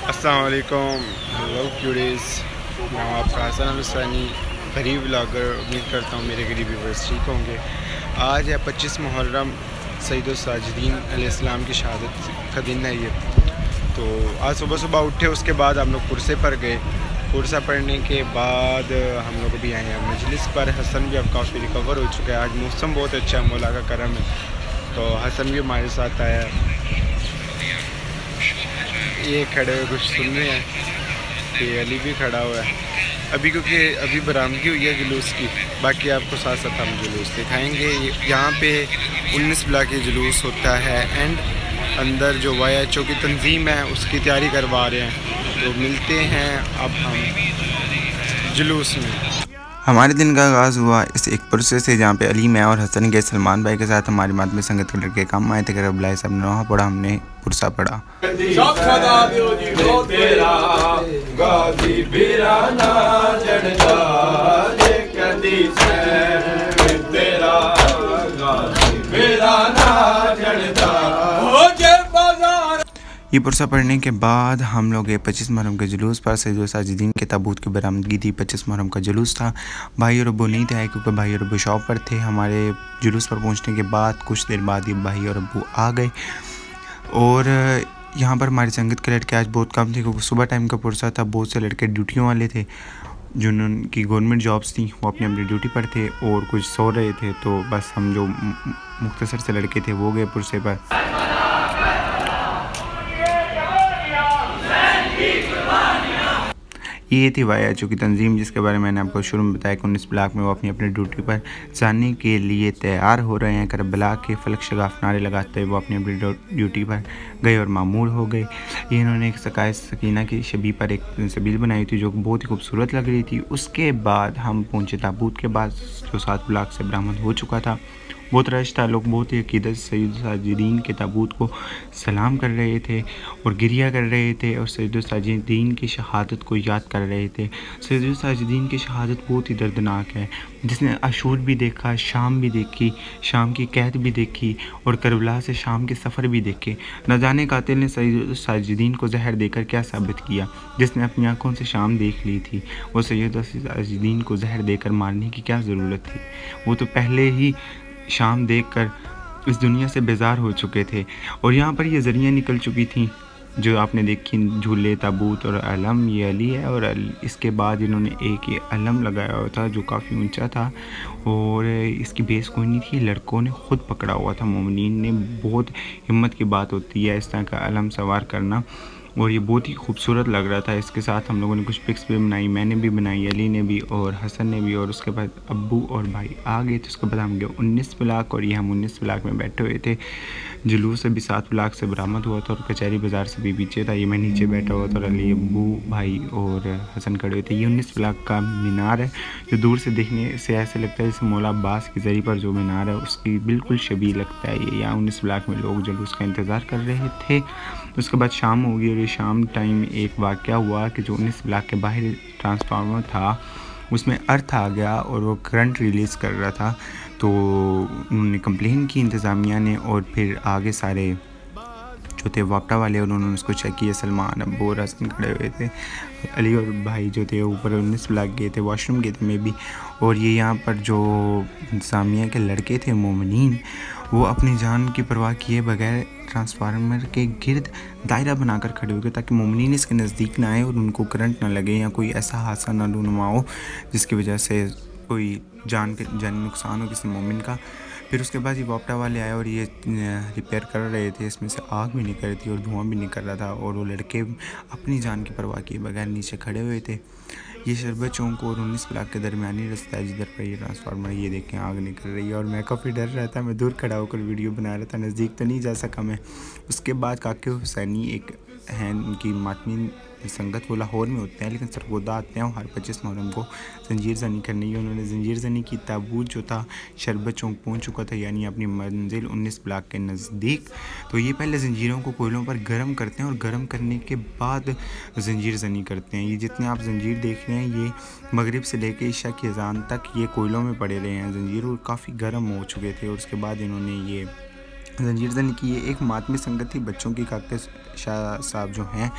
السلام علیکم، hello queries, میں ہوں آپ کا حسن الثانی، غریب بلاگر۔ امید کرتا ہوں میرے غریب ویورز ٹھیک ہوں گے۔ آج ہے 25 محرم، سید الساجدین علیہ السلام کی شہادت کا دن ہے یہ۔ تو آج صبح اٹھے، اس کے بعد ہم لوگ پرسے پر گئے۔ پرسہ پڑھنے کے بعد ہم لوگ بھی آئے ہیں مجلس پر۔ حسن بھی اب کافی ریکور ہو چکا ہے، آج موسم بہت اچھا ہے، مولا کا کرم ہے، تو حسن بھی ہمارے ساتھ آیا ہے۔ یہ کھڑے ہوئے کچھ سن رہے ہیں، یہ علی بھی کھڑا ہوا ہے ابھی، کیونکہ ابھی برآمدگی ہوئی ہے جلوس کی۔ باقی آپ کو ساتھ ساتھ ہم جلوس دکھائیں گے۔ یہاں پہ 19 بلا کے جلوس ہوتا ہے، اینڈ اندر جو وائی ایچ او کی تنظیم ہے اس کی تیاری کروا رہے ہیں۔ تو ملتے ہیں اب ہم جلوس میں۔ ہمارے دن کا آغاز ہوا اس ایک پرسے سے، جہاں پہ علی، میں اور حسن کے سلمان بھائی کے ساتھ ہماری ماتمی سنگت کے لڑکے کام آئے تھے۔ عبداللہ صاحب نے نوحہ پڑھا، ہم نے پرسہ پڑھا۔ یہ پرسہ پڑھنے کے بعد ہم لوگ 25 محرم کے جلوس پر سید الساجدین کے تابوت کی برآمدگی تھی۔ 25 محرم کا جلوس تھا۔ بھائی اور ابو نہیں تھے کیونکہ بھائی اور ابو شاپ پر تھے۔ ہمارے جلوس پر پہنچنے کے بعد کچھ دیر بعد یہ بھائی اور ابو آ گئے، اور یہاں پر ہماری سنگت کے لڑکے آج بہت کم تھے کیونکہ صبح ٹائم کا پرسہ تھا۔ بہت سے لڑکے ڈیوٹیوں والے تھے، جنہوں کی گورنمنٹ جابس تھیں، وہ اپنی اپنی ڈیوٹی پر تھے، اور کچھ سو رہے تھے۔ تو بس ہم جو مختصر سے لڑکے تھے وہ گئے پرسے پر۔ یہ تھی وائی ایچ او کی تنظیم، جس کے بارے میں نے آپ کو شروع میں بتایا کہ 19 بلاک میں وہ اپنی ڈیوٹی پر جانے کے لیے تیار ہو رہے ہیں۔ کربلا کے فلک شگاف نعرے لگاتے ہوئے وہ اپنی ڈیوٹی پر گئے اور معمور ہو گئے۔ یہ انہوں نے ایک سقائے سکینہ کی شبیہ پر ایک سبیل بنائی تھی جو بہت ہی خوبصورت لگ رہی تھی۔ اس کے بعد ہم پہنچے تابوت کے بعد، جو 7 بلاک سے برآمد ہو چکا تھا۔ بہت رش تھا، لوگ بہت ہی عقیدت سے سید الساجدین کے تابوت کو سلام کر رہے تھے اور گریہ کر رہے تھے، اور سید الساجدین کی شہادت کو یاد کر رہے تھے۔ سید الساجدین کی شہادت بہت ہی دردناک ہے۔ جس نے عاشور بھی دیکھا، شام بھی دیکھی، شام کی قید بھی دیکھی، اور کربلا سے شام کے سفر بھی دیکھے۔ نہ جانے قاتل نے سید الساجدین کو زہر دے کر کیا ثابت کیا۔ جس نے اپنی آنکھوں سے شام دیکھ لی تھی، وہ سید الساجدین کو زہر دے کر مارنے کی کیا ضرورت تھی؟ وہ تو پہلے ہی شام دیکھ کر اس دنیا سے بیزار ہو چکے تھے۔ اور یہاں پر یہ ذریعہ نکل چکی تھیں جو آپ نے دیکھی، جھولے، تابوت اور علم، یہ علی ہے۔ اور اس کے بعد انہوں نے ایک یہ علم لگایا ہوا تھا جو کافی اونچا تھا، اور اس کی بیس کوئی نہیں تھی، لڑکوں نے خود پکڑا ہوا تھا۔ مومنین نے، بہت ہمت کی بات ہوتی ہے اس طرح کا علم سوار کرنا، اور یہ بہت ہی خوبصورت لگ رہا تھا۔ اس کے ساتھ ہم لوگوں نے کچھ پکس بھی بنائی، میں نے بھی بنائی، علی نے بھی اور حسن نے بھی، اور اس کے بعد ابو اور بھائی آ گئے تھے۔ اس کے بعد ہم گئے 19 بلاک، اور یہ ہم 19 بلاک میں بیٹھے ہوئے تھے۔ جلوس سے بھی 7 بلاک سے برآمد ہوا تھا، اور کچہری بازار سے بھی پیچھے تھا۔ یہ میں نیچے بیٹھا ہوا تھا، اور علی، ابو، بھائی اور حسن کھڑے ہوئے تھے۔ یہ 19 بلاک کا مینار ہے، جو دور سے دیکھنے سے ایسے لگتا ہے جیسے مولا عباس کی زری پر جو مینار ہے اس کی بالکل شبیہ لگتا ہے یہ۔ یہاں 19 بلاک میں لوگ جلوس کا انتظار کر رہے تھے۔ اس کے بعد شام ہو گئی، اور یہ شام ٹائم ایک واقعہ ہوا کہ جو 19 بلاک کے باہر ٹرانسفارمر تھا اس میں ارتھ آ گیا اور وہ کرنٹ ریلیز کر رہا تھا۔ تو انہوں نے کمپلین کی انتظامیہ نے، اور پھر آگے سارے جو تھے واپٹا والے، اور انہوں نے اس کو چیک کیا۔ سلمان، ابو اور حسن کھڑے ہوئے تھے۔ علی اور بھائی جو تھے اوپر 19 بلاک گئے تھے، واش روم گئے تھے میں بھی۔ اور یہ یہاں پر جو انتظامیہ کے لڑکے تھے مومنین، وہ اپنی جان کی پرواہ کیے بغیر ٹرانسفارمر کے گرد دائرہ بنا کر کھڑے ہوئے تاکہ مومنین اس کے نزدیک نہ آئے اور ان کو کرنٹ نہ لگے یا کوئی ایسا حادثہ نہ رونما ہو جس کی وجہ سے کوئی جانی نقصان ہو کسی مومن کا۔ پھر اس کے بعد یہ واپٹا والے آئے اور یہ ریپیئر کر رہے تھے۔ اس میں سے آگ بھی نکل رہی تھی اور دھواں بھی نکل رہا تھا، اور وہ لڑکے اپنی جان کی پرواہ کیے بغیر نیچے کھڑے ہوئے تھے۔ یہ شربت چوک اور 19 بلاک کے درمیانی رستہ ہے جدھر پر یہ ٹرانسفارمر، یہ دیکھیں آگ نکل رہی ہے، اور میں کافی ڈر رہا تھا، میں دور کھڑا ہو کر ویڈیو بنا رہا تھا، نزدیک تو نہیں جا سکا میں۔ اس کے بعد کاکے حسینی ایک ہیں، ان کی ماتمی سنگت، وہ لاہور میں ہوتے ہیں لیکن سرگودا آتے ہیں، ہر 25 محرم کو زنجیر زنی کرنے کی۔ انہوں نے زنجیر زنی کی۔ تابوت جو تھا شربت چوک پہنچ چکا تھا، یعنی اپنی منزل 19 بلاک کے نزدیک۔ تو یہ پہلے زنجیروں کو کوئلوں پر گرم کرتے ہیں، اور گرم کرنے کے بعد زنجیر زنی کرتے ہیں۔ یہ جتنے آپ زنجیر دیکھ رہے ہیں، یہ مغرب سے لے کے عشاء کی اذان تک یہ کوئلوں میں پڑے رہے ہیں زنجیر، اور کافی گرم ہو چکے تھے۔ اور اس کے بعد انہوں نے یہ زنجیر زنی کی۔ یہ ایک ماتمی سنگت تھی بچوں کی، کاکے شاہ صاحب جو ہیں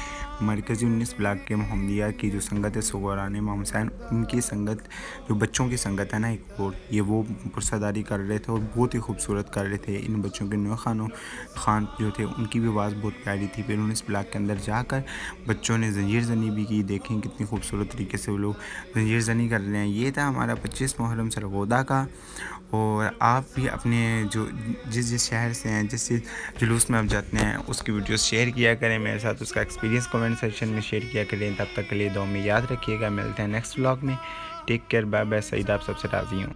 مرکزی 19 بلاک کے محمدیہ کی جو سنگت ہے صغران امام حسین، ان کی سنگت جو بچوں کی سنگت ہے نا ایک اور، یہ وہ پرسداری کر رہے تھے اور بہت ہی خوبصورت کر رہے تھے. ان بچوں کے نوے خان جو تھے ان کی بھی آواز بہت پیاری تھی. پھر 19 بلاک کے اندر جا کر بچوں نے زنجیر زنی بھی کی. دیکھیں کتنی خوبصورت طریقے سے وہ لوگ زنجیر زنی کر رہے ہیں. یہ تھا ہمارا 25 محرم سرگودا کا. اور آپ بھی اپنے جو جس شہر سے ہیں، جس جلوس میں آپ جاتے ہیں، اس کی ویڈیوز شیئر کیا کریں میرے ساتھ، اس کا ایکسپیرینس کمنٹ سیکشن میں شیئر کیا کریں. تب تک کے لیے دعا میں یاد رکھیے گا. ملتے ہیں نیکسٹ ولاگ میں. Take care, bye bye. Saeed آپ سب سے راضی ہوں.